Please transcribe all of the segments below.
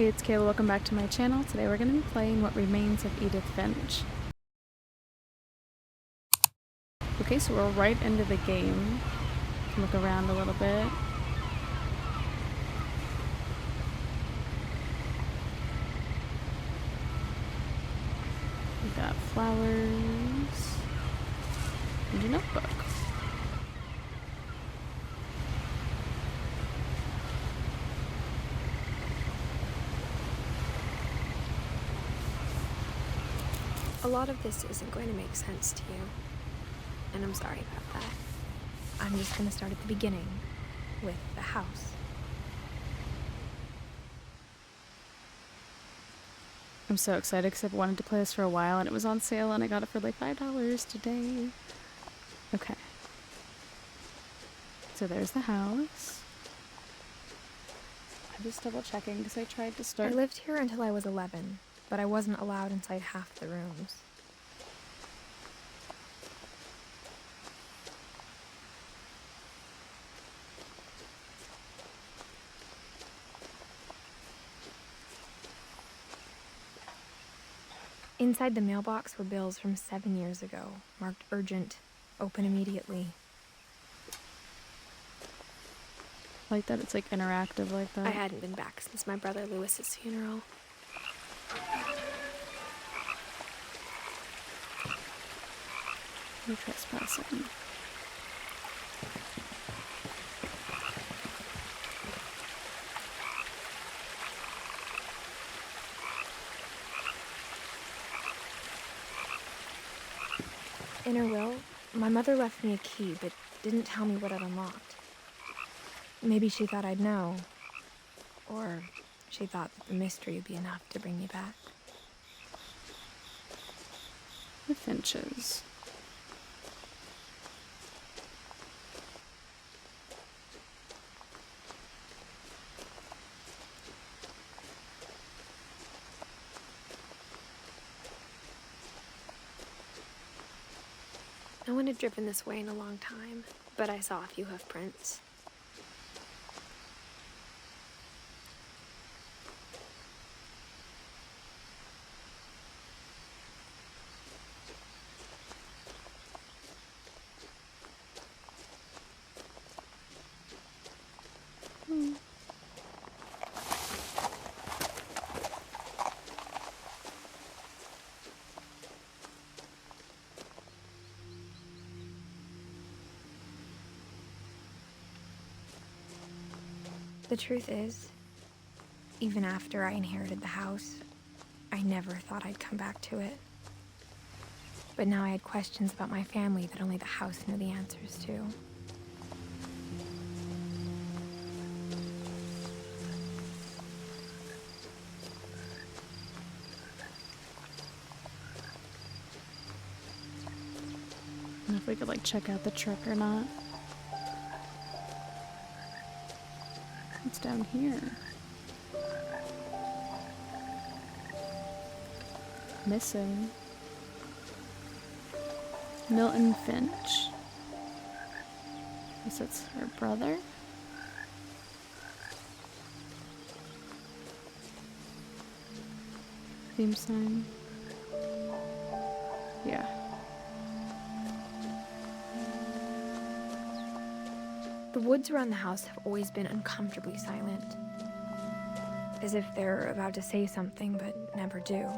Hey, it's Kayla. Welcome back to my channel. Today we're going to be playing What Remains of Edith Finch. Okay, so we're right into the game. You can look around a little bit. We've got flowers and a notebook. A lot of this isn't going to make sense to you, and I'm sorry about that. I'm just going to start at the beginning, with the house. I'm so excited because I've wanted to play this for a while and it was on sale and I got it for like $5 today. Okay. So there's the house. I'm just double checking because I tried to start. I lived here until I was 11, but I wasn't allowed inside half the rooms. Inside the mailbox were bills from 7 years ago, marked urgent, open immediately. Like that it's like interactive like that. I hadn't been back since my brother Lewis's funeral. No trespassing. In her will, my mother left me a key, but didn't tell me what it unlocked. Maybe she thought I'd know. Or she thought that the mystery would be enough to bring me back. The Finches. No one had driven this way in a long time, but I saw a few hoof prints. The truth is, even after I inherited the house, I never thought I'd come back to it. But now I had questions about my family that only the house knew the answers to. I don't know if we could like check out the truck or not. What's down here? Missing. Milton Finch. Guess it's her brother. Theme sign. Yeah. The woods around the house have always been uncomfortably silent. As if they're about to say something, but never do.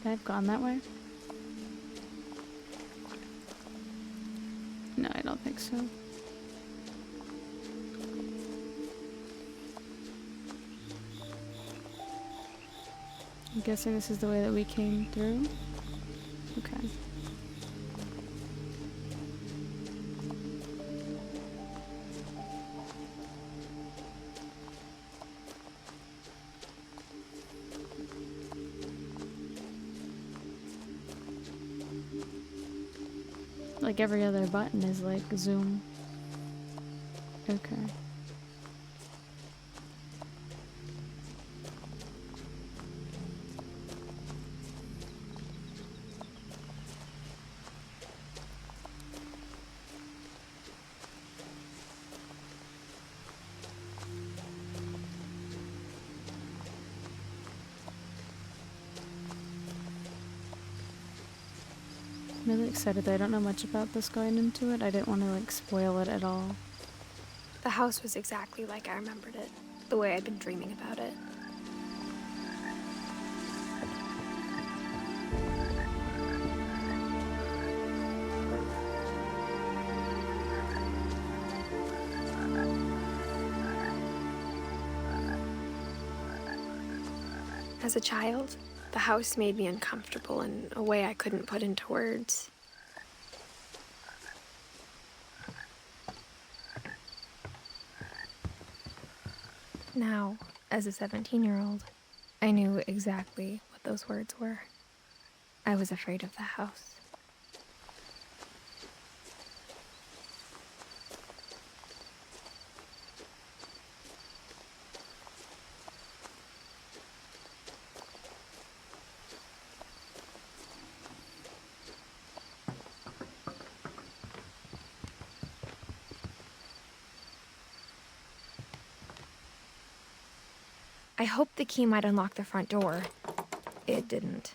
I've gone that way. No, I don't think so. I'm guessing this is the way that we came through. Okay. Like every other button is like zoom. Okay. I'm really excited that I don't know much about this going into it. I didn't want to like spoil it at all. The house was exactly like I remembered it, the way I'd been dreaming about it. As a child, the house made me uncomfortable in a way I couldn't put into words. Now, as a 17-year-old, I knew exactly what those words were. I was afraid of the house. I hoped the key might unlock the front door. It didn't.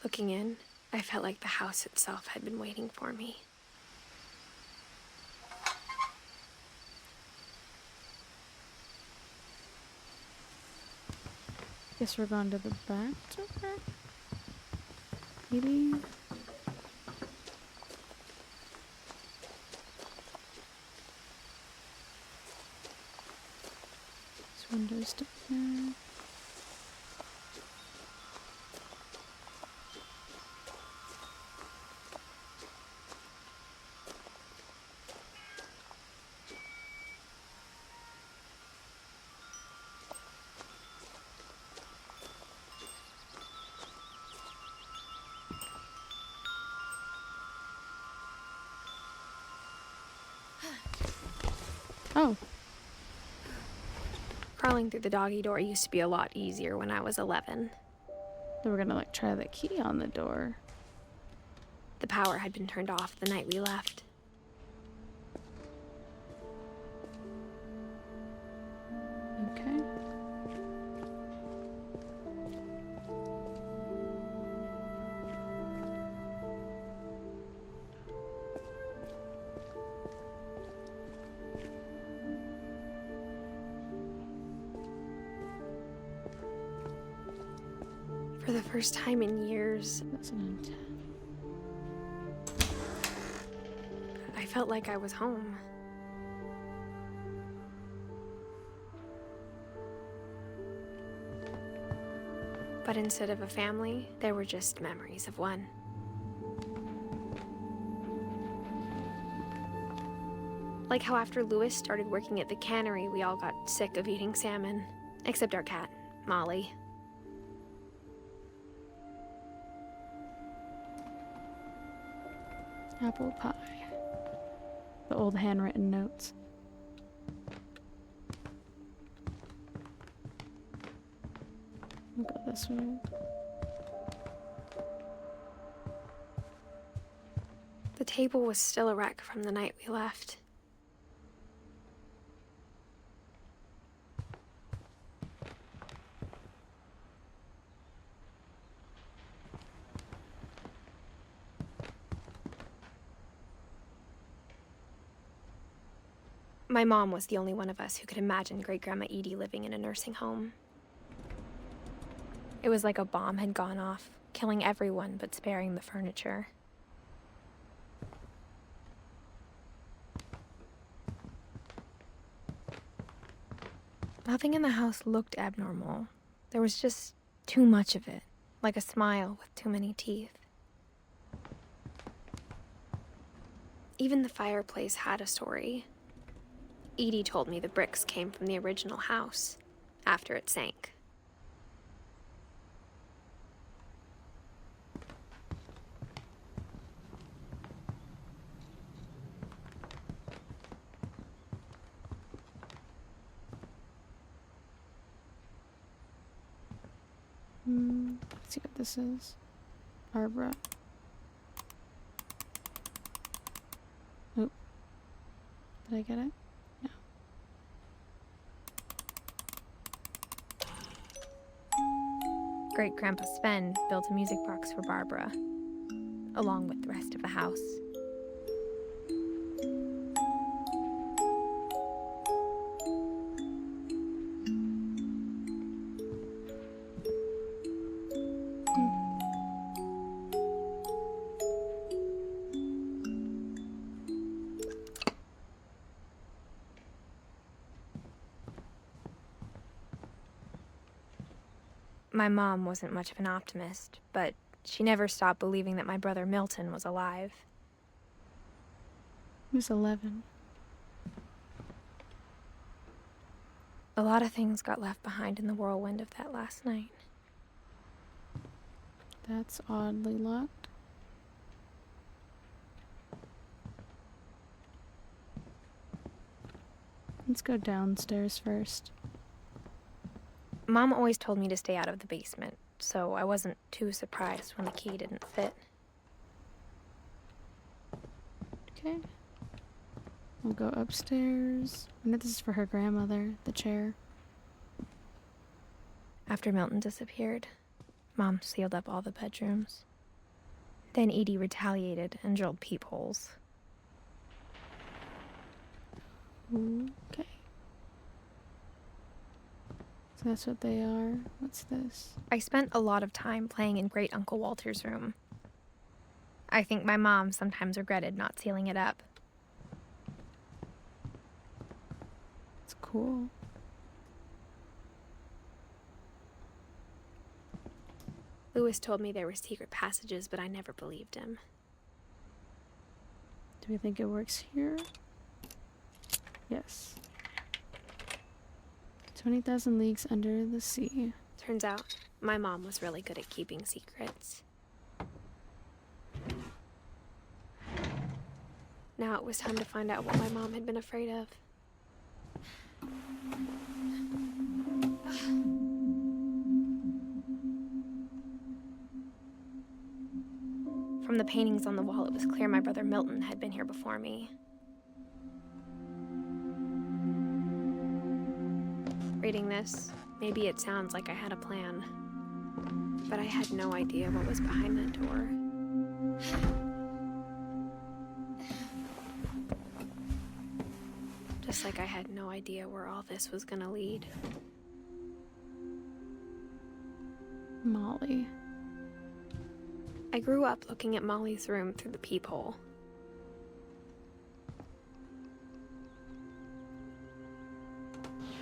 Looking in, I felt like the house itself had been waiting for me. Guess we're going to the back door? Maybe? This window's down there. Oh. Crawling through the doggy door used to be a lot easier when I was 11. Then we're gonna like try the key on the door. The power had been turned off the night we left. Okay. For the first time in years, That's an intent. I felt like I was home. But instead of a family, there were just memories of one. Like how after Lewis started working at the cannery, we all got sick of eating salmon. Except our cat, Molly. Apple pie. The old handwritten notes. We'll go this way. The table was still a wreck from the night we left. My mom was the only one of us who could imagine Great-Grandma Edie living in a nursing home. It was like a bomb had gone off killing everyone but sparing the furniture. Nothing in the house looked abnormal. There was just too much of it, like a smile with too many teeth. Even the fireplace had a story. Edie told me the bricks came from the original house, after it sank. Let's see what this is. Barbara. Oop. Did I get it? No. Great-Grandpa Sven built a music box for Barbara, along with the rest of the house. My mom wasn't much of an optimist, but she never stopped believing that my brother Milton was alive. He was 11. A lot of things got left behind in the whirlwind of that last night. That's oddly locked. Let's go downstairs first. Mom always told me to stay out of the basement, so I wasn't too surprised when the key didn't fit. Okay. We'll go upstairs. I know this is for her grandmother, the chair. After Milton disappeared, Mom sealed up all the bedrooms. Then Edie retaliated and drilled peepholes. Okay. So that's what they are. What's this? I spent a lot of time playing in Great Uncle Walter's room. I think my mom sometimes regretted not sealing it up. It's cool. Lewis told me there were secret passages, but I never believed him. Do we think it works here? Yes. 20,000 leagues under the sea. Turns out, my mom was really good at keeping secrets. Now it was time to find out what my mom had been afraid of. From the paintings on the wall, it was clear my brother Milton had been here before me. Reading this, maybe it sounds like I had a plan, but I had no idea what was behind that door. Just like I had no idea where all this was gonna lead. Molly. I grew up looking at Molly's room through the peephole.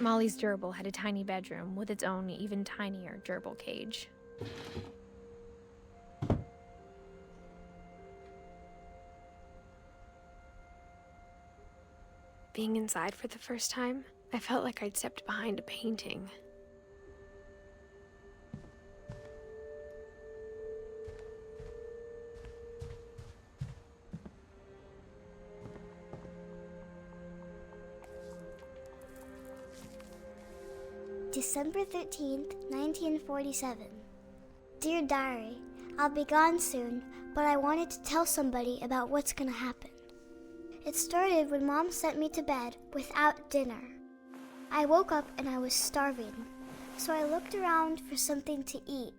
Molly's gerbil had a tiny bedroom with its own even tinier gerbil cage. Being inside for the first time, I felt like I'd stepped behind a painting. December 13th, 1947. Dear Diary, I'll be gone soon, but I wanted to tell somebody about what's gonna happen. It started when Mom sent me to bed without dinner. I woke up and I was starving, so I looked around for something to eat.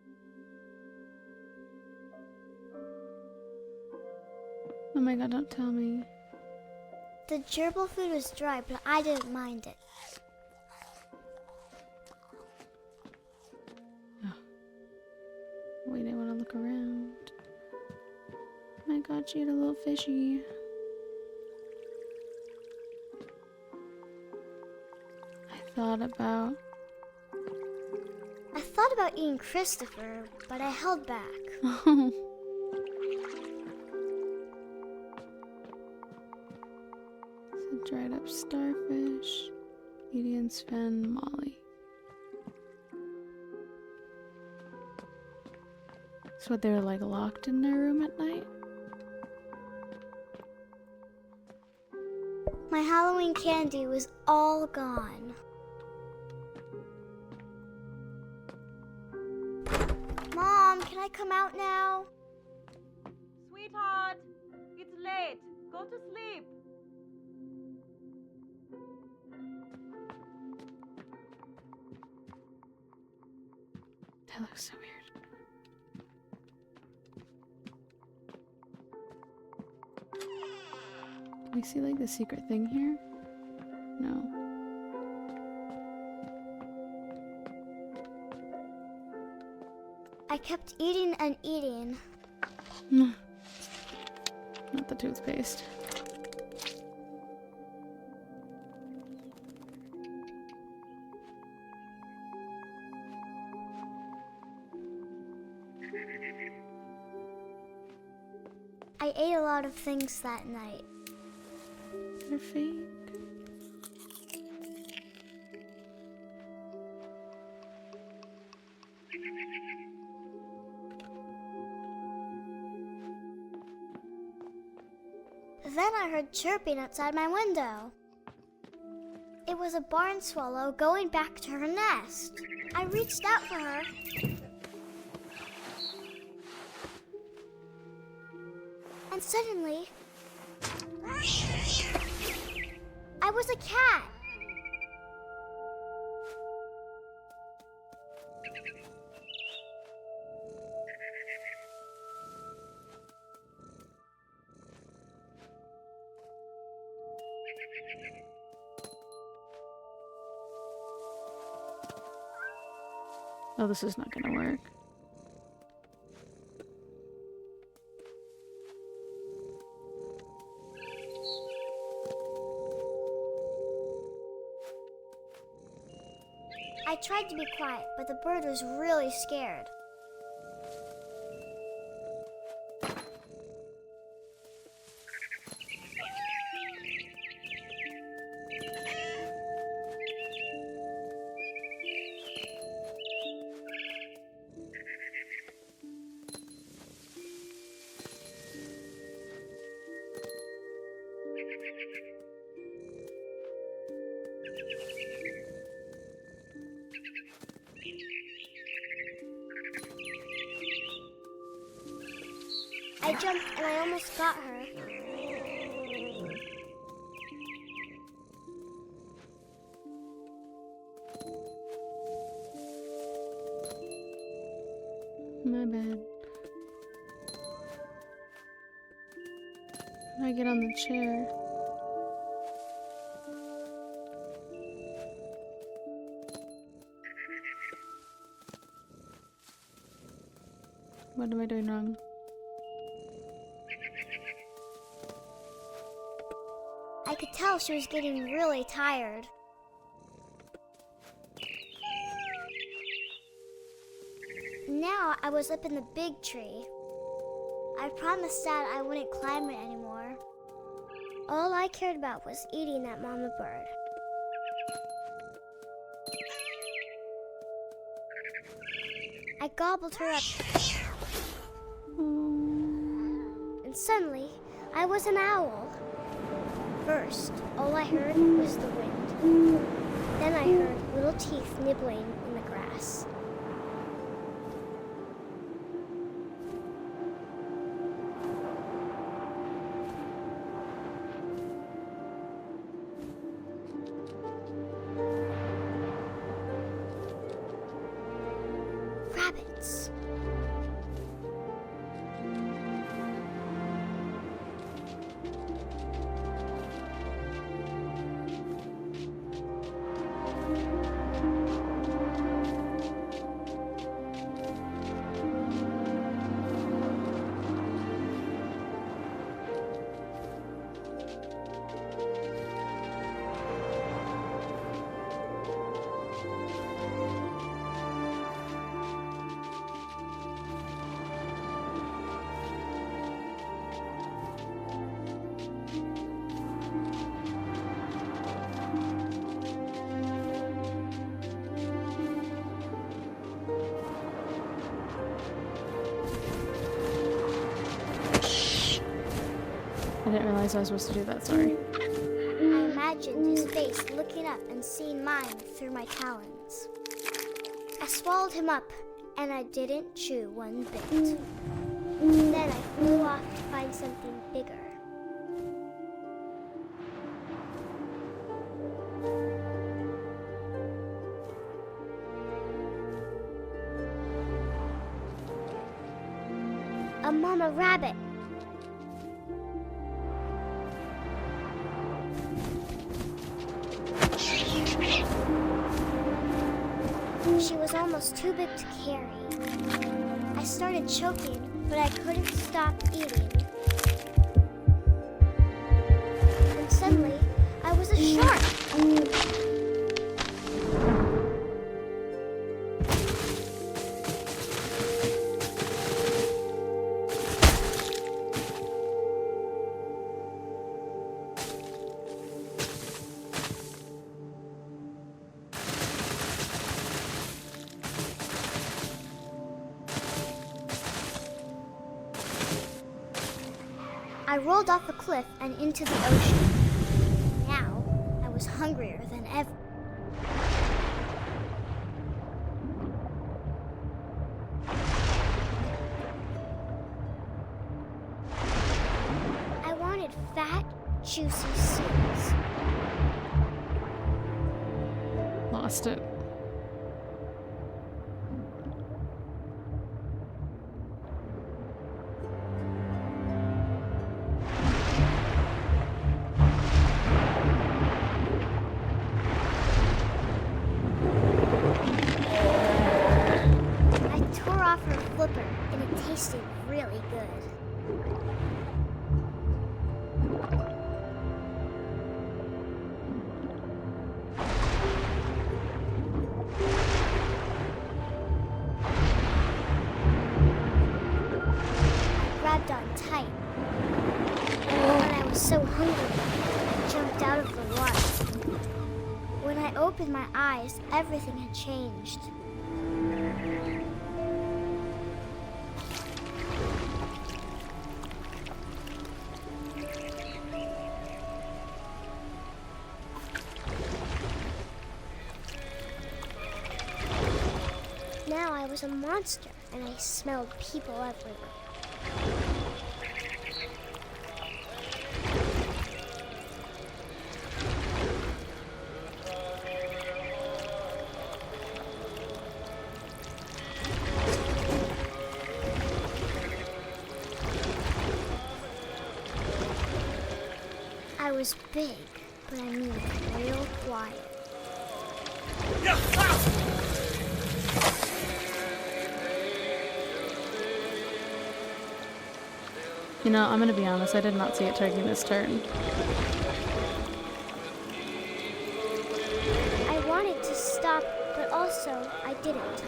Oh my god, don't tell me. The gerbil food was dry, but I didn't mind it. We didn't want to look around. Oh my god, she had a little fishy. I thought about eating Christopher, but I held back. It's a dried up starfish. Median Sven, Molly. So they're like locked in their room at night? My Halloween candy was all gone. Mom, can I come out now? Sweetheart, it's late. Go to sleep. That looks so weird. Can we see like the secret thing here? No. I kept eating and eating. Not the toothpaste. I ate a lot of things that night. They're fake. Then I heard chirping outside my window. It was a barn swallow going back to her nest. I reached out for her. And suddenly, I was a cat. Oh, this is not gonna work. I tried to be quiet, but the bird was really scared. I jumped and I almost got her. My bad. How do I get on the chair? What am I doing wrong? I could tell she was getting really tired. Now I was up in the big tree. I promised Dad I wouldn't climb it anymore. All I cared about was eating that mama bird. I gobbled her up. And suddenly, I was an owl. First, all I heard was the wind. Then I heard little teeth nibbling in the grass. Rabbits. I didn't realize I was supposed to do that, sorry. I imagined his face looking up and seeing mine through my talons. I swallowed him up, and I didn't chew one bit. Then I flew off to find something bigger. A mama rabbit. She was almost too big to carry. I started choking, but I couldn't stop eating. And suddenly, I was a shark. I rolled off the cliff and into the ocean. Now, I was hungrier than ever. I wanted fat, juicy seeds. Lost it. And it tasted really good. I grabbed on tight. And when I was so hungry, I jumped out of the water. When I opened my eyes, everything had changed. Now I was a monster, and I smelled people everywhere. I was big, but I mean real quiet. You know, I'm gonna be honest, I did not see it taking this turn. I wanted to stop, but also I didn't.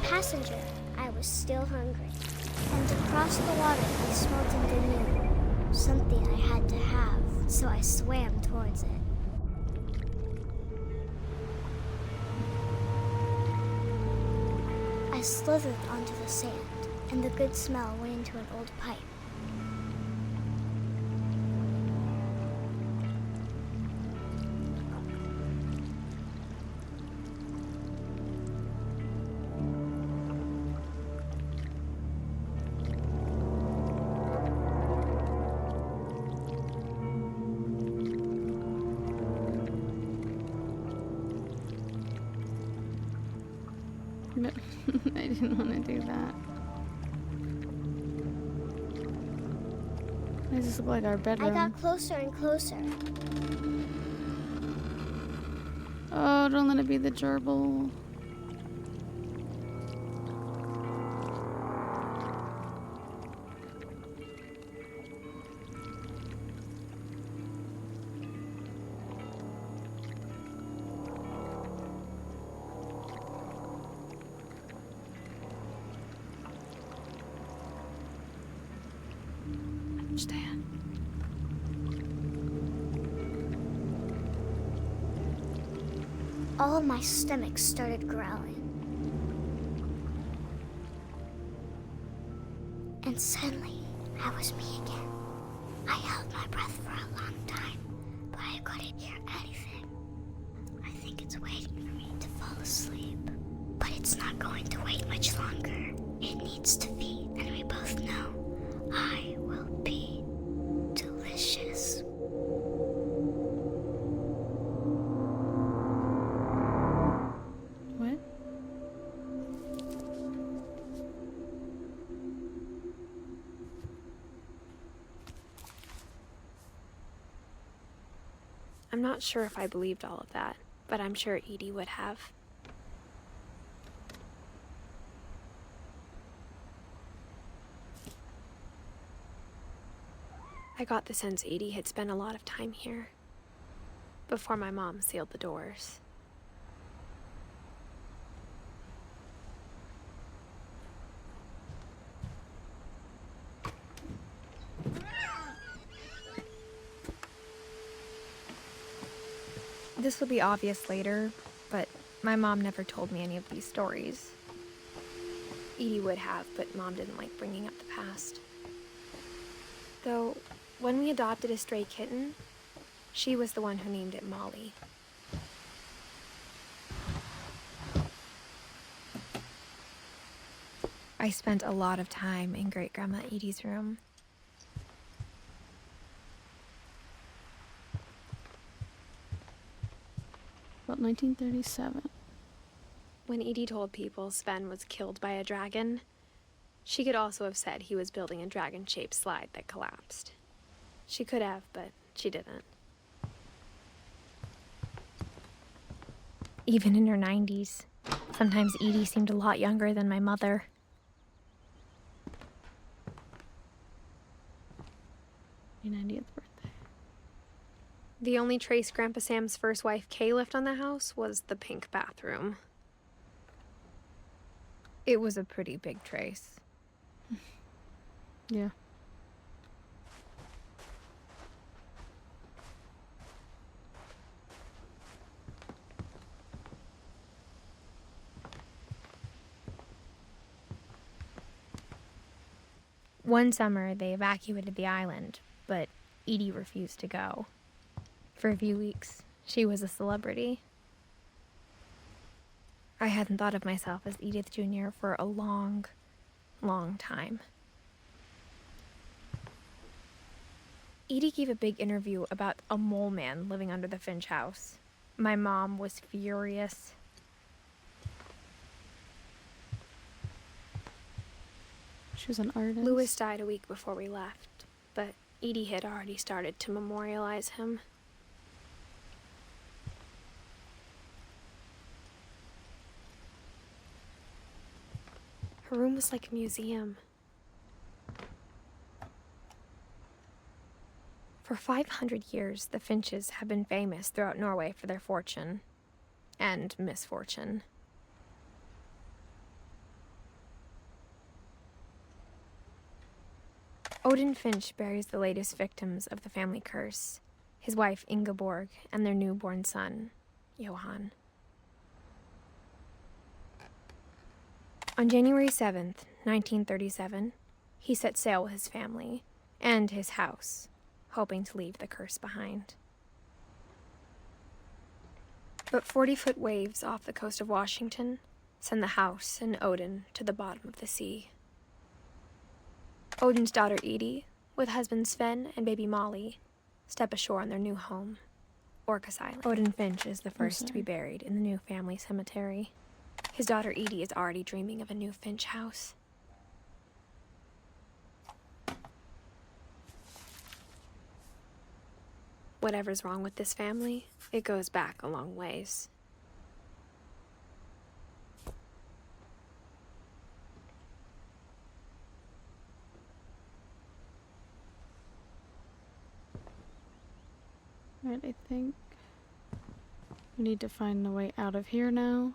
Passenger, I was still hungry. And across the water, I smelled something new. Something I had to have, so I swam towards it. I slithered onto the sand, and the good smell went into an old pipe. I didn't want to do that. Why does this look like our bedroom? I got closer and closer. Oh, don't let it be the gerbil. understand. All of my stomach started growling. And suddenly, I was me again. I held my breath for a long time, but I couldn't hear anything. I think it's waiting for me to fall asleep. But it's not going to wait much longer. It needs to feed, and we both know I will be delicious. What? I'm not sure if I believed all of that, but I'm sure Edie would have. I got the sense Edie had spent a lot of time here, before my mom sealed the doors. This will be obvious later, but my mom never told me any of these stories. Edie would have, but Mom didn't like bringing up the past. Though, when we adopted a stray kitten, she was the one who named it Molly. I spent a lot of time in Great-Grandma Edie's room. About 1937. When Edie told people Sven was killed by a dragon, she could also have said he was building a dragon-shaped slide that collapsed. She could have, but she didn't. Even in her 90s, sometimes Edie seemed a lot younger than my mother. Your 90th birthday. The only trace Grandpa Sam's first wife, Kay, left on the house was the pink bathroom. It was a pretty big trace. Yeah. One summer, they evacuated the island, but Edie refused to go. For a few weeks, she was a celebrity. I hadn't thought of myself as Edith Jr. for a long, long time. Edie gave a big interview about a mole man living under the Finch house. My mom was furious. She was an artist. Louis died a week before we left, but Edie had already started to memorialize him. Her room was like a museum. For 500 years, the Finches have been famous throughout Norway for their fortune and misfortune. Odin Finch buries the latest victims of the family curse, his wife Ingeborg and their newborn son, Johan. On January 7th, 1937, he set sail with his family and his house, hoping to leave the curse behind. But 40-foot waves off the coast of Washington send the house and Odin to the bottom of the sea. Odin's daughter Edie, with husband Sven and baby Molly, step ashore on their new home, Orcas Island. Odin Finch is the first to be buried in the new family cemetery. His daughter Edie is already dreaming of a new Finch house. Whatever's wrong with this family, it goes back a long ways. Right, I think we need to find a way out of here now.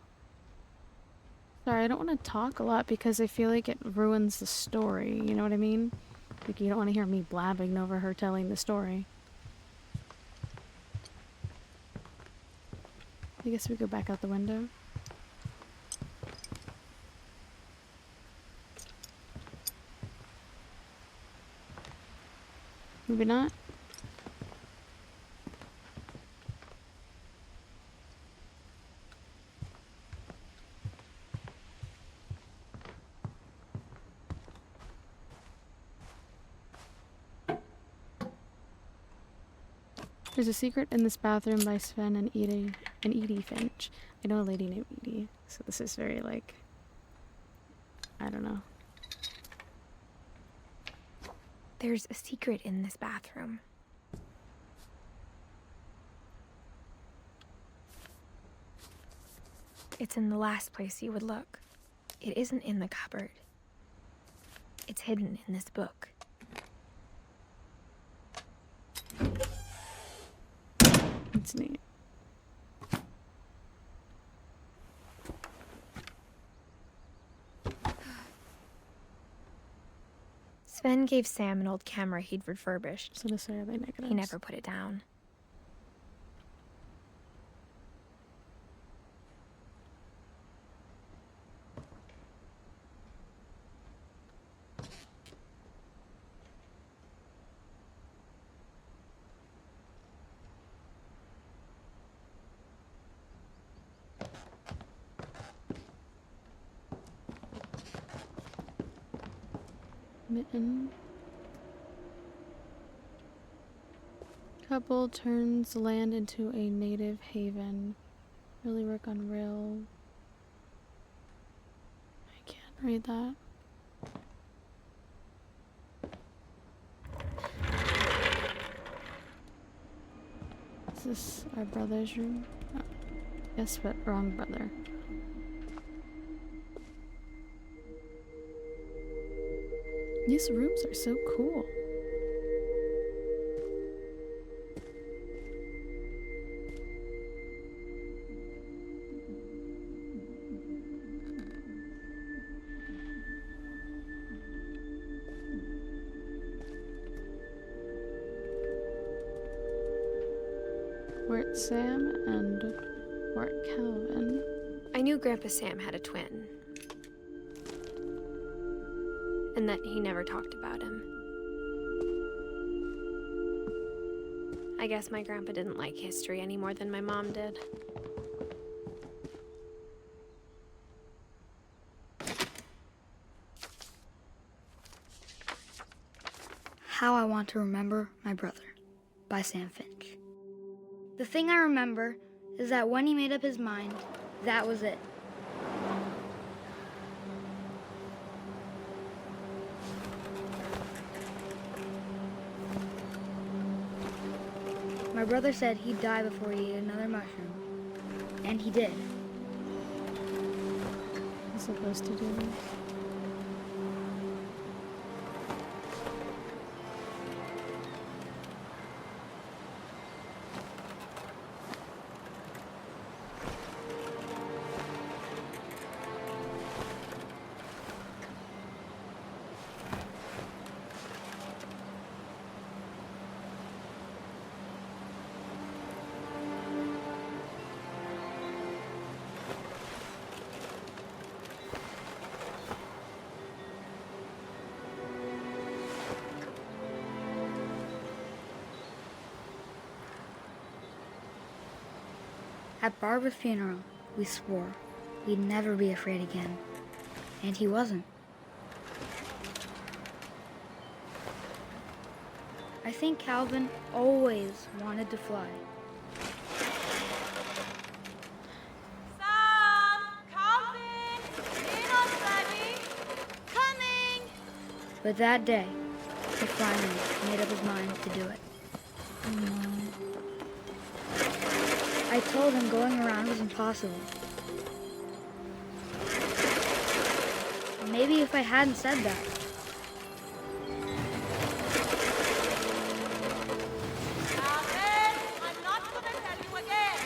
Sorry, I don't want to talk a lot because I feel like it ruins the story, you know what I mean? Like, you don't want to hear me blabbing over her telling the story. I guess we go back out the window. Maybe not. There's a secret in this bathroom by Sven and Edie Finch. I know a lady named Edie, so this is very like, I don't know. There's a secret in this bathroom. It's in the last place you would look. It isn't in the cupboard. It's hidden in this book. It's neat. Sven gave Sam an old camera he'd refurbished. So to say, are they negatives? He never put it down. Mitten. Couple turns land into a native haven. Really work on rail. I can't read that. Is this our brother's room? Oh. Yes, but wrong brother. These rooms are so cool. Wirt Sam and Wirt Calvin. I knew Grandpa Sam had a twin. And that he never talked about him. I guess my grandpa didn't like history any more than my mom did. How I Want to Remember My Brother by Sam Finch. The thing I remember is that when he made up his mind, that was it. My brother said he'd die before he ate another mushroom. And he did. I'm supposed to do this. At Barbara's funeral, we swore we'd never be afraid again. And he wasn't. I think Calvin always wanted to fly. Sam! Calvin! Nina's ready! Coming! But that day, he finally made up his mind to do it. I told him going around was impossible. Maybe if I hadn't said that. Calvin! I'm not gonna tell you again!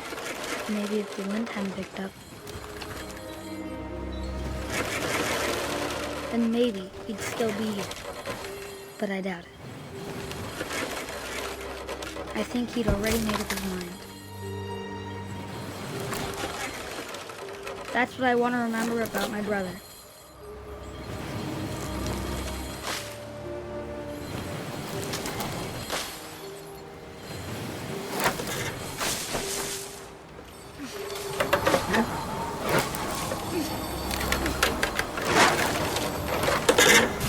Maybe if the wind hadn't picked up. Then maybe he'd still be here. but I doubt it. I think he'd already made up his mind. That's what I want to remember about my brother.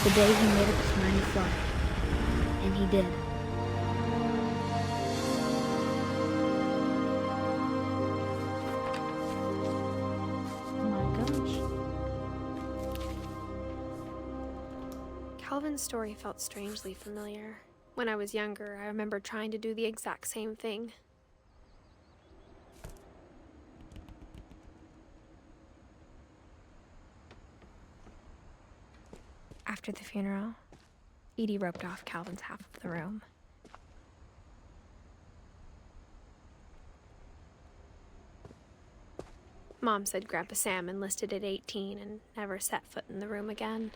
The day he made up his mind to fly. And he did. Oh my gosh. Calvin's story felt strangely familiar. When I was younger, I remember trying to do the exact same thing. After the funeral, Edie roped off Calvin's half of the room. Mom said Grandpa Sam enlisted at 18 and never set foot in the room again.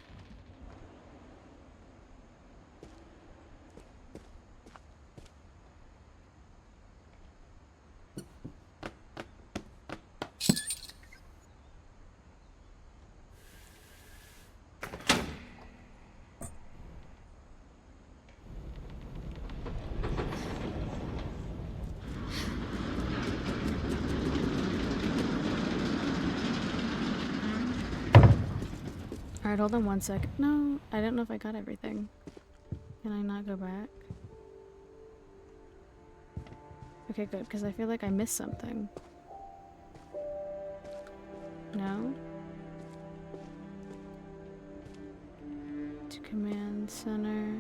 Alright, hold on one sec. No, I don't know if I got everything. Can I not go back? Okay, good, because I feel like I missed something. No? To command center.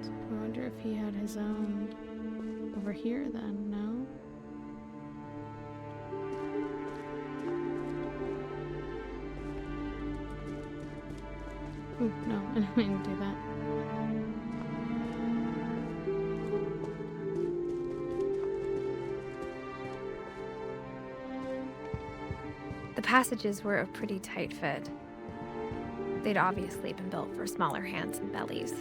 I wonder if he had his own over here then, no? Ooh, no, I didn't mean to do that. The passages were a pretty tight fit. They'd obviously been built for smaller hands and bellies.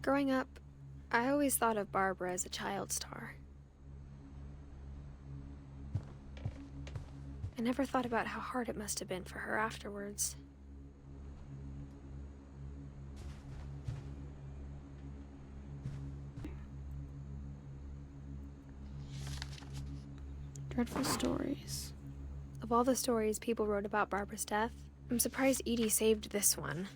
Growing up, I always thought of Barbara as a child star. I never thought about how hard it must have been for her afterwards. Dreadful stories. Of all the stories people wrote about Barbara's death, I'm surprised Edie saved this one.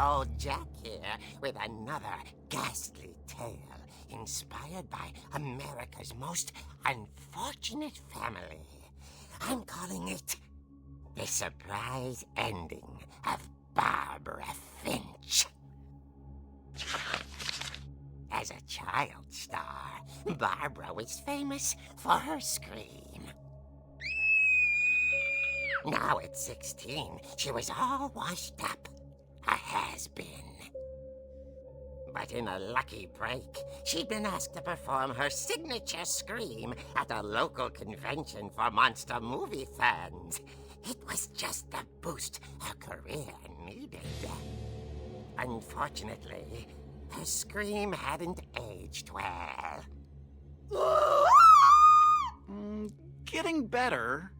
Old Jack here with another ghastly tale inspired by America's most unfortunate family. I'm calling it The Surprise Ending of Barbara Finch. As a child star, Barbara was famous for her scream. Now at 16, she was all washed up. A has-been. But in a lucky break, she'd been asked to perform her signature scream at a local convention for monster movie fans. It was just the boost her career needed. Unfortunately, her scream hadn't aged well. Getting better.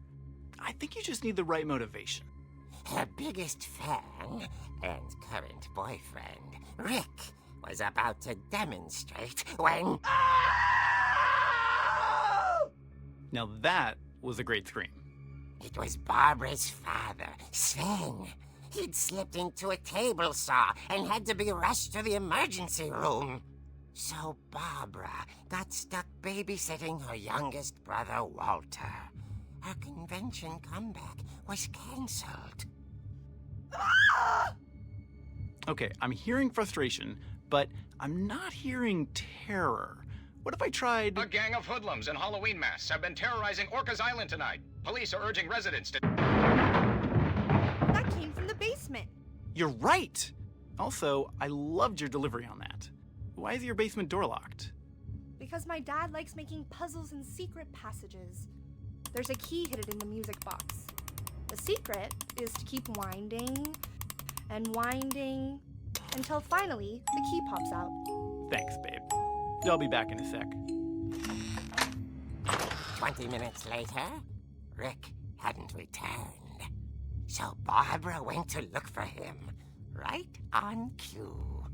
I think you just need the right motivation. Her biggest fan and current boyfriend, Rick, was about to demonstrate when... Now that was a great scream. It was Barbara's father, Sven. He'd slipped into a table saw and had to be rushed to the emergency room. So Barbara got stuck babysitting her youngest brother, Walter. Her convention comeback was cancelled. Okay, I'm hearing frustration, but I'm not hearing terror. What if I tried... A gang of hoodlums in Halloween masks have been terrorizing Orcas Island tonight. Police are urging residents to... That came from the basement. You're right! Also, I loved your delivery on that. Why is your basement door locked? Because my dad likes making puzzles and secret passages. There's a key hidden in the music box. The secret is to keep winding and winding until finally the key pops out. Thanks, babe. I'll be back in a sec. 20 minutes later, Rick hadn't returned. So Barbara went to look for him, right on cue.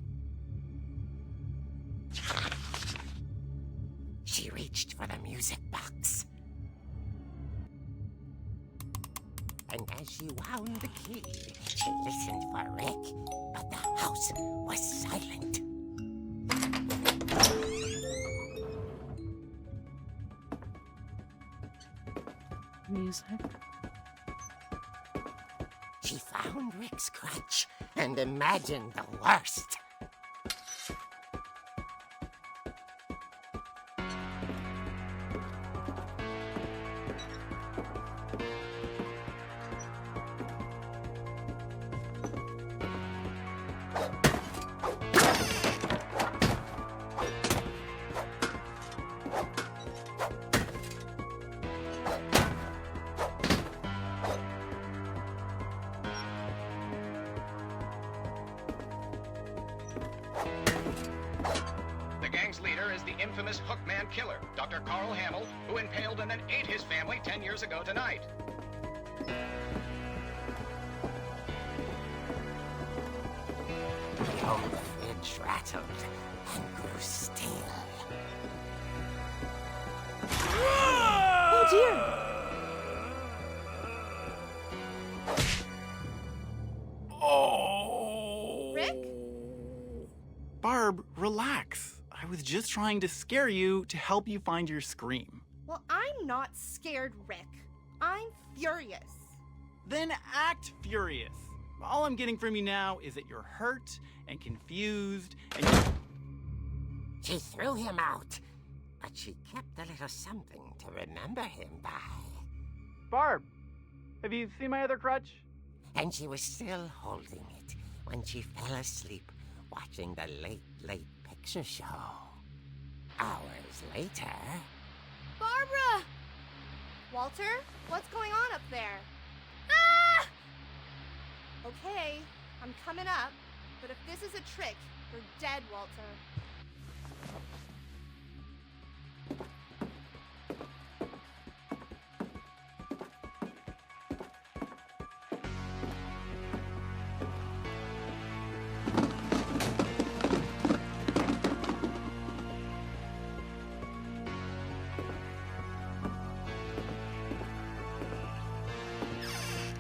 She reached for the music box. And as she wound the key, she listened for Rick, but the house was silent. Music. She found Rick's crutch and imagined the worst. The gang's leader is the infamous Hookman killer, Dr. Carl Hamill, who impaled and then ate his family 10 years ago tonight. The old fridge rattled and grew still. Oh dear! Oh! Rick? Barb, relax. I was just trying to scare you to help you find your scream. Well, I'm not scared, Rick. I'm furious. Then act furious. All I'm getting from you now is that you're hurt and confused and She threw him out, but she kept a little something to remember him by. Barb, have you seen my other crutch? And she was still holding it when she fell asleep watching the late picture show. Hours later... Barbara! Walter, what's going on up there? Ah! Okay, I'm coming up, but if this is a trick, you're dead, Walter.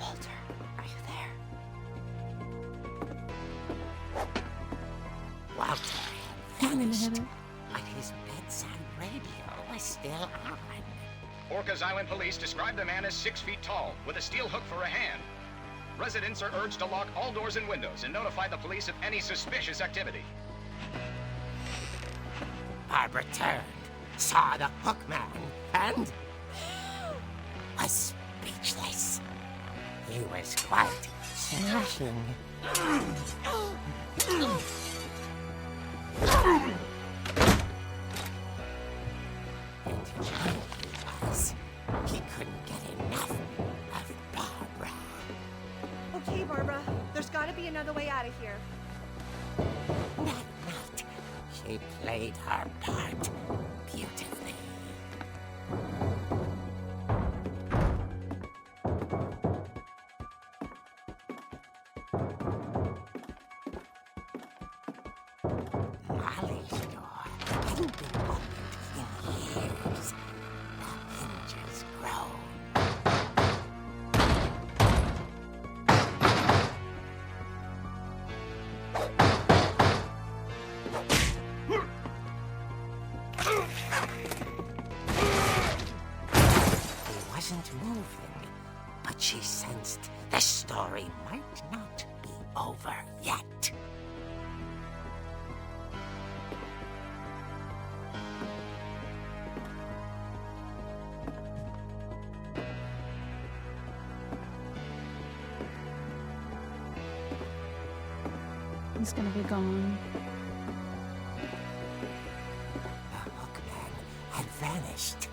Walter, are you there? Walter had vanished, but his bedside radio was still on. Orcas Island police describe the man as 6 feet tall, with a steel hook for a hand. Residents are urged to lock all doors and windows and notify the police of any suspicious activity. Barbara turned, saw the hookman, and was speechless. He was quite smashing. And he was. He couldn't get enough of Barbara. Okay, Barbara, there's gotta be another way out of here. That night, she played her part beautifully. Molly's door hadn't been opened in years. The hinges groaned. He wasn't moving, but she sensed the story might not be over yet. He's gonna be gone. The hookman had vanished.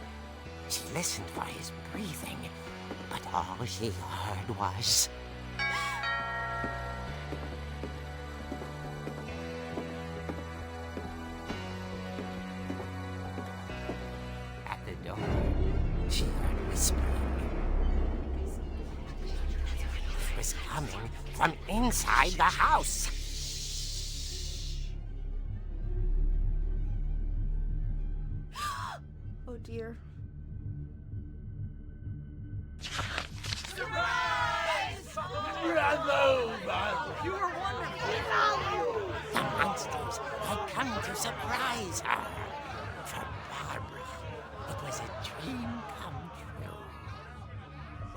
She listened for his breathing, but all she heard was... At the door, she heard whispering. It was coming from inside the house. Oh dear. The monsters had come to surprise her. For Barbara, it was a dream come true.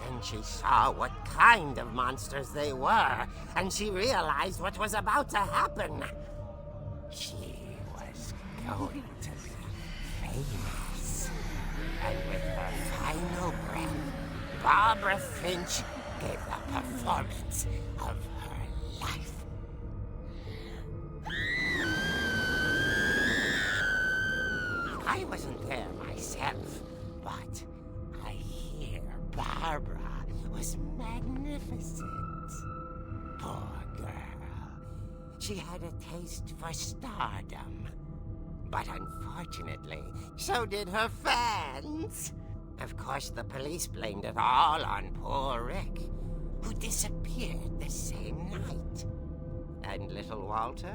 Then she saw what kind of monsters they were, and she realized what was about to happen. She was going to be famous. And with her final breath, Barbara Finch gave the performance of her life. I wasn't there myself, but I hear Barbara was magnificent. Poor girl. She had a taste for stardom. But unfortunately, so did her fans. Of course, the police blamed it all on poor Rick, who disappeared the same night. And little Walter?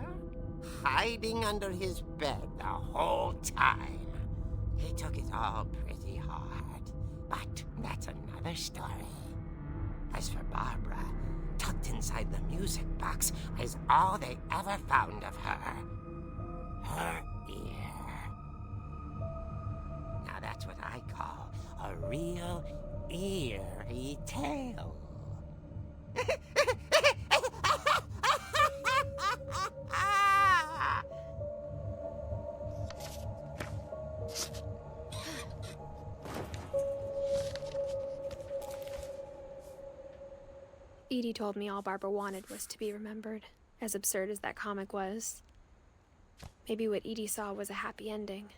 Hiding under his bed the whole time. He took it all pretty hard. But that's another story. As for Barbara, tucked inside the music box is all they ever found of her. Her ear. Now that's what I call a real eerie tale. Edie told me all Barbara wanted was to be remembered, as absurd as that comic was. Maybe what Edie saw was a happy ending.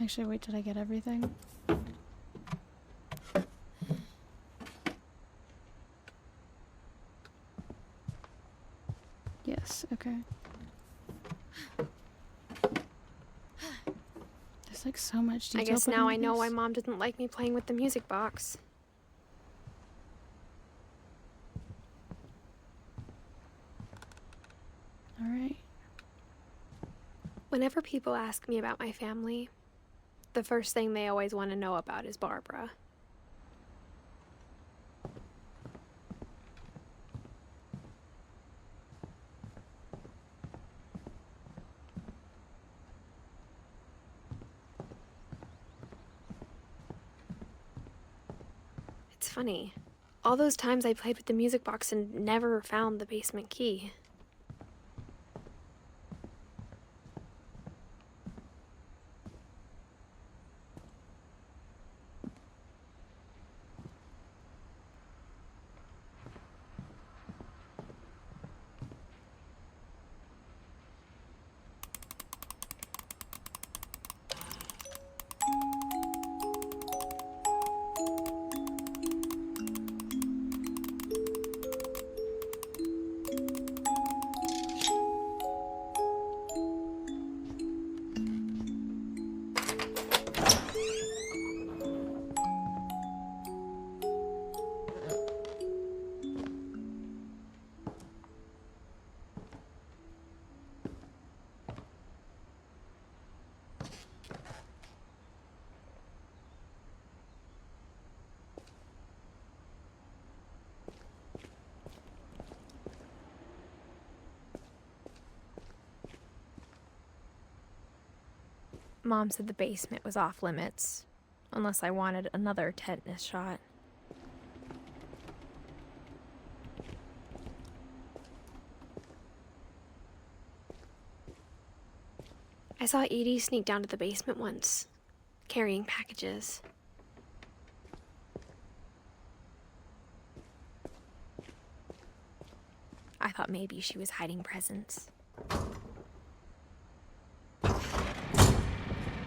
Actually, wait till I get everything. Yes, okay. There's like so much detail. I guess put now into I know this. why Mom didn't like me playing with the music box. Alright. Whenever people ask me about my family, the first thing they always want to know about is Barbara. It's funny. All those times I played with the music box and never found the basement key. Mom said the basement was off limits, unless I wanted another tetanus shot. I saw Edie sneak down to the basement once, carrying packages. I thought maybe she was hiding presents.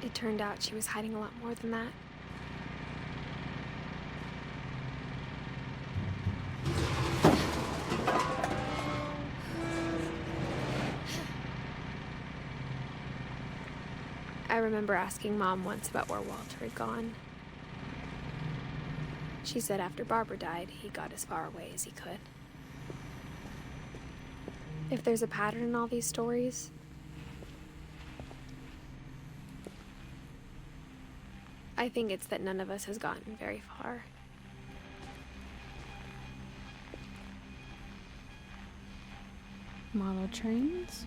It turned out she was hiding a lot more than that. I remember asking Mom once about where Walter had gone. She said after Barbara died, he got as far away as he could. If there's a pattern in all these stories, I think it's that none of us has gotten very far. Model trains?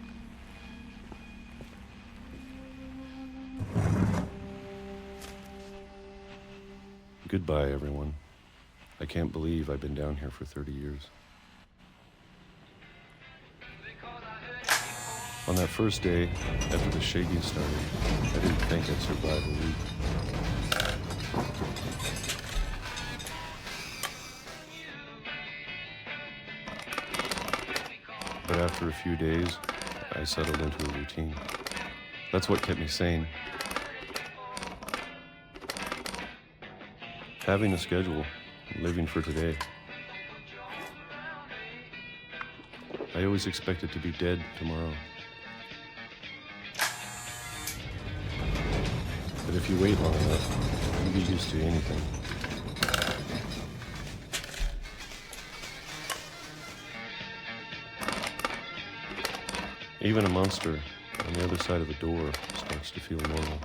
Goodbye, everyone. I can't believe I've been down here for 30 years. On that first day, after the shaking started, I didn't think I'd survive a week. But after a few days, I settled into a routine. That's what kept me sane. Having a schedule, living for today. I always expected to be dead tomorrow. But if you wait long enough, you get used to anything. Even a monster on the other side of the door starts to feel normal.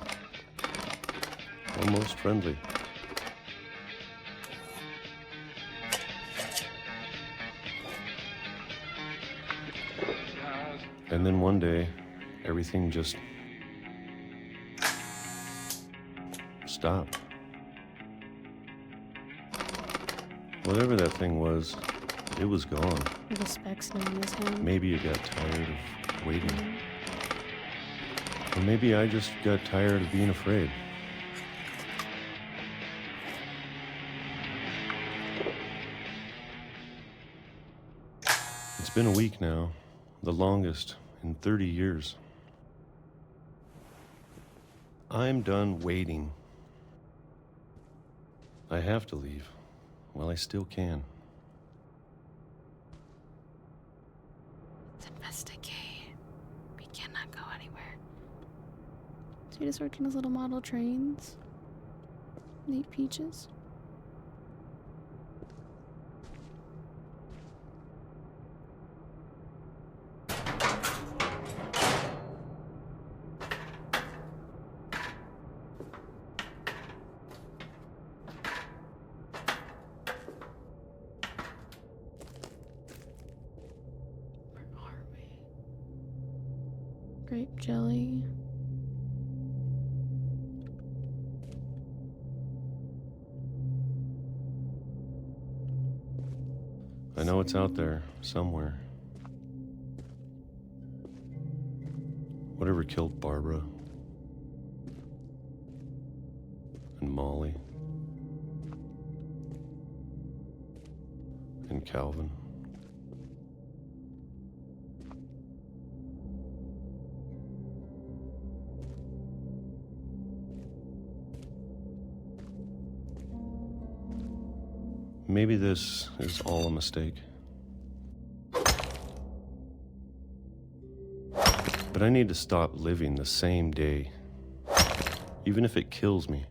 Almost friendly. And then one day, everything just stopped. Whatever that thing was, it was gone. The specs in his hand. Maybe it got tired of waiting. Or maybe I just got tired of being afraid. It's been a week now, the longest in 30 years. I'm done waiting. I have to leave while I still can. Let's investigate. We cannot go anywhere. So you just worked on his little model trains? Neat peaches? Grape jelly. I know it's out there, somewhere. Whatever killed Barbara and Molly and Calvin. Maybe this is all a mistake. But I need to stop living the same day, even if it kills me.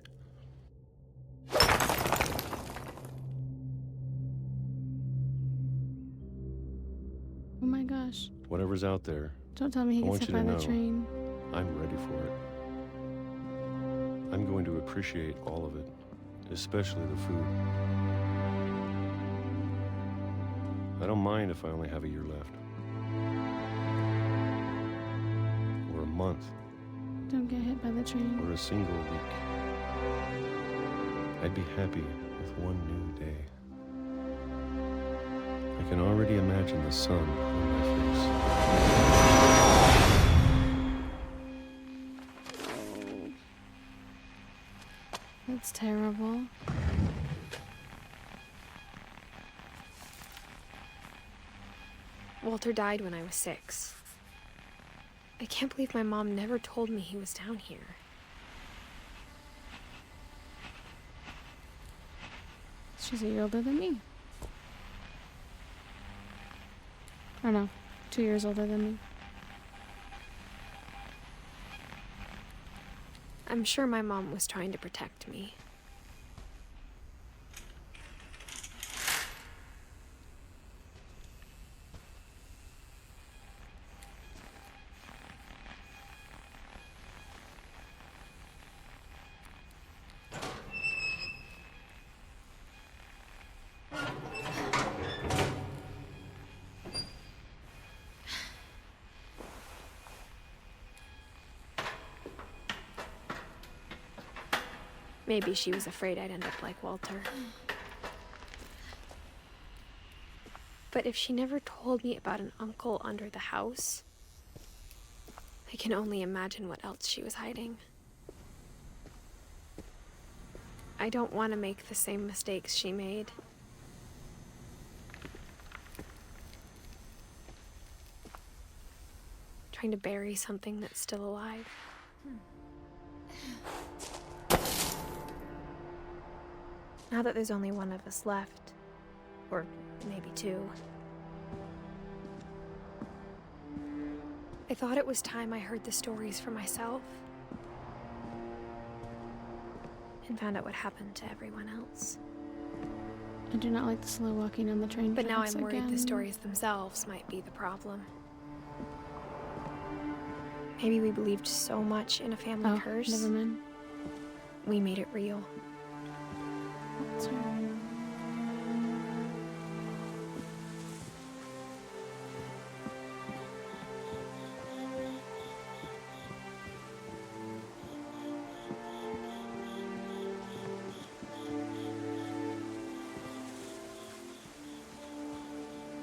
Oh my gosh. Whatever's out there, Don't tell me he I gets want hit you by to the know. train. I'm ready for it. I'm going to appreciate all of it, especially the food. I don't mind if I only have a year left. Or a month. Don't get hit by the train. or a single week. I'd be happy with one new day. I can already imagine the sun on my face. That's terrible. Walter died when I was 6. I can't believe my mom never told me he was down here. She's a year older than me. Or no, 2 years older than me. I'm sure my mom was trying to protect me. Maybe she was afraid I'd end up like Walter. But if she never told me about an uncle under the house, I can only imagine what else she was hiding. I don't want to make the same mistakes she made. Trying to bury something that's still alive. Now that there's only one of us left, or maybe 2, I thought it was time I heard the stories for myself and found out what happened to everyone else. I do not like the slow walking on the train But now tracks I'm worried again. the stories themselves might be the problem. Maybe we believed so much in a family curse. Never mind. We made it real. That's right.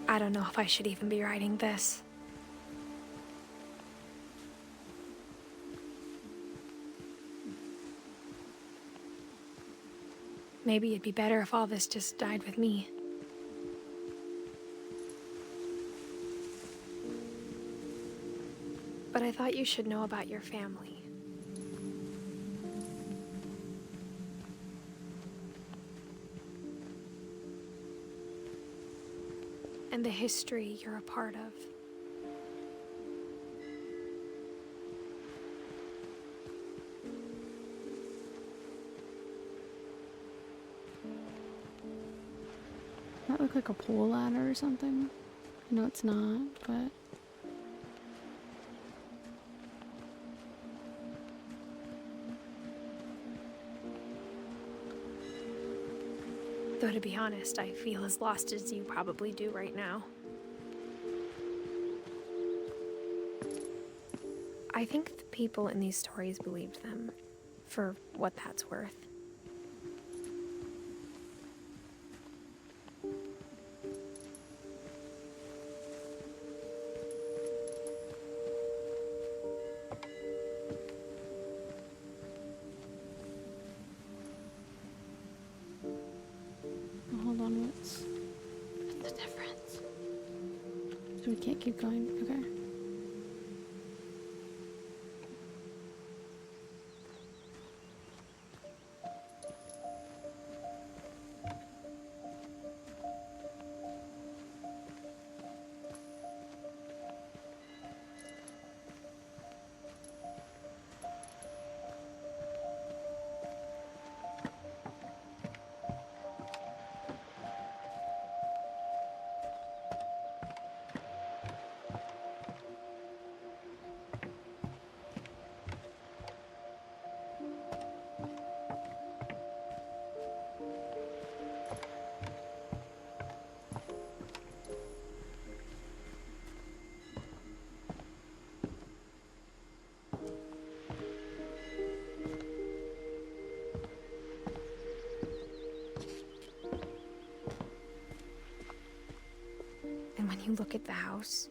I don't know if I should even be writing this. Maybe it'd be better if all this just died with me. But I thought you should know about your family. And the history you're a part of. That look like a pole ladder or something. I know it's not, but though to be honest, I feel as lost as you probably do right now. I think the people in these stories believed them, for what that's worth. hold on, what's the difference? So we can't keep going, okay. you look at the house,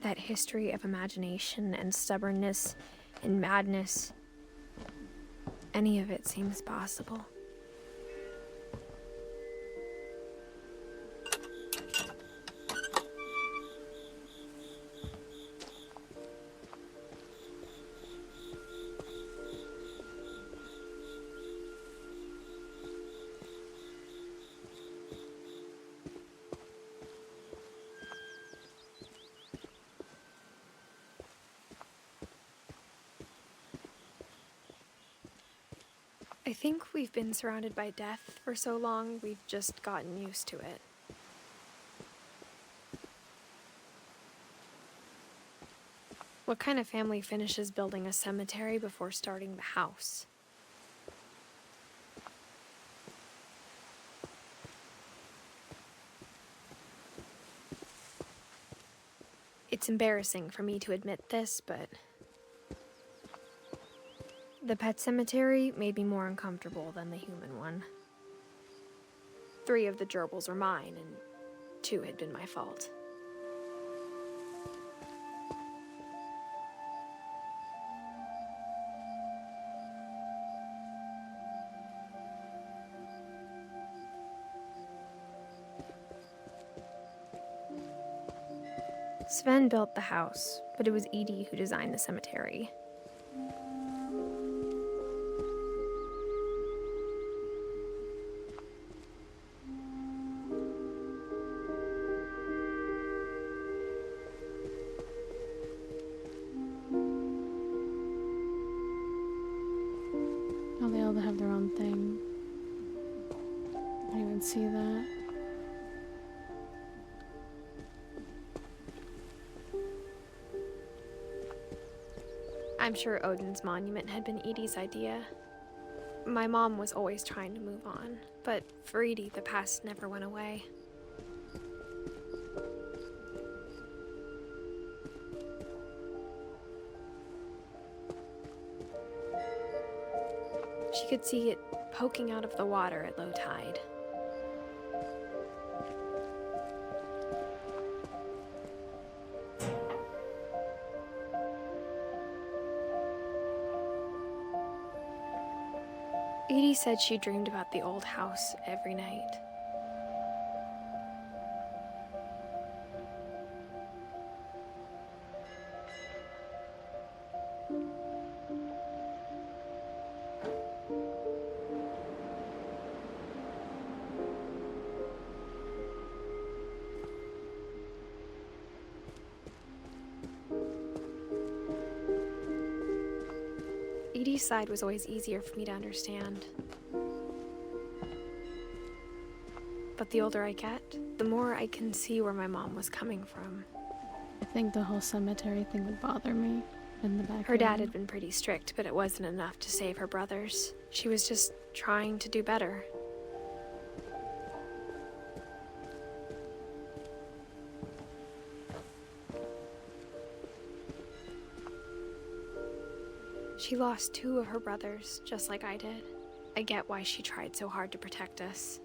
that history of imagination and stubbornness and madness, any of it seems possible. I think we've been surrounded by death for so long, we've just gotten used to it. What kind of family finishes building a cemetery before starting the house? It's embarrassing for me to admit this, but the pet cemetery made me more uncomfortable than the human one. 3 of the gerbils were mine, and 2 had been my fault. Sven built the house, but it was Edie who designed the cemetery. Oh, they all have their own thing. I didn't even see that. I'm sure Odin's monument had been Edie's idea. My mom was always trying to move on, but for Edie, the past never went away. She could see it poking out of the water at low tide. Edie said she dreamed about the old house every night. Edie's side was always easier for me to understand. But the older I get, the more I can see where my mom was coming from. I think the whole cemetery thing would bother me in the back. Her dad had been pretty strict, but it wasn't enough to save her brothers. She was just trying to do better. She lost 2 of her brothers, just like I did. I get why she tried so hard to protect us.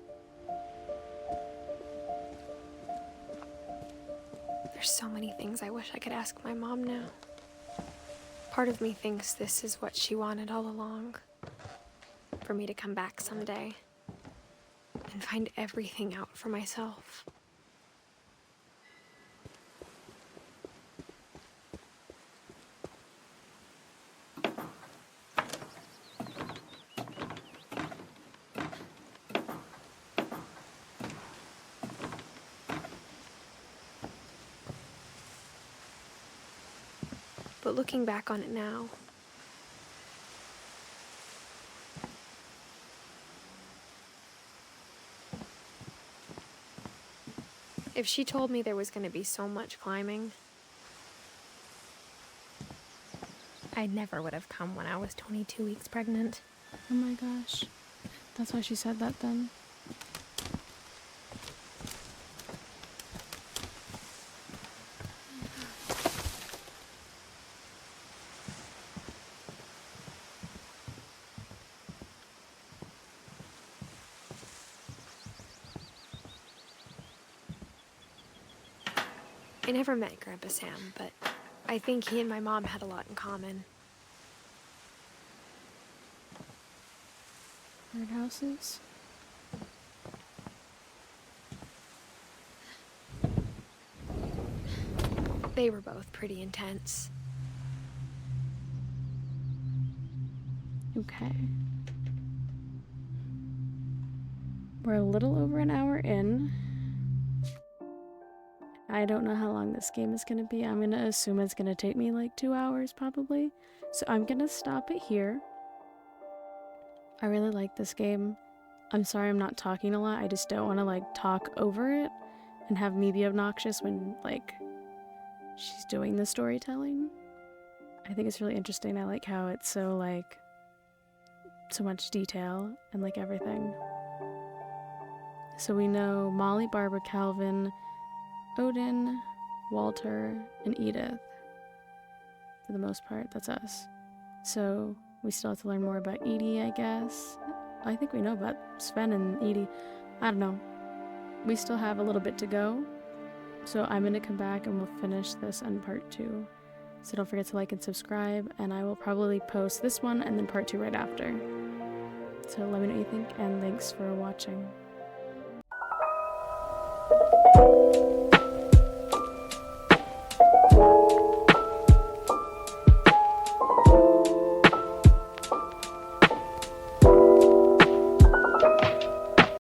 There's so many things I wish I could ask my mom now. Part of me thinks this is what she wanted all along. For me to come back someday and find everything out for myself. But looking back on it now, if she told me there was going to be so much climbing, I never would have come when I was 22 weeks pregnant. Oh my gosh. That's why she said that then. I never met Grandpa Sam, but I think he and my mom had a lot in common. Birdhouses? They were both pretty intense. Okay. We're a little over an hour in. I don't know how long this game is going to be. I'm going to assume it's going to take me like 2 hours probably. So I'm going to stop it here. I really like this game. I'm sorry I'm not talking a lot. I just don't want to like talk over it and have me be obnoxious when like she's doing the storytelling. I think it's really interesting. I like how it's so like so much detail and like everything. So we know Molly, Barbara, Calvin, Odin, Walter, and Edith. For the most part, that's us. So we still have to learn more about Edie, I guess. I think we know about Sven and Edie. I don't know. We still have a little bit to go. So I'm going to come back and we'll finish this on part 2. So don't forget to like and subscribe, and I will probably post this one and then part 2 right after. So let me know what you think, and thanks for watching.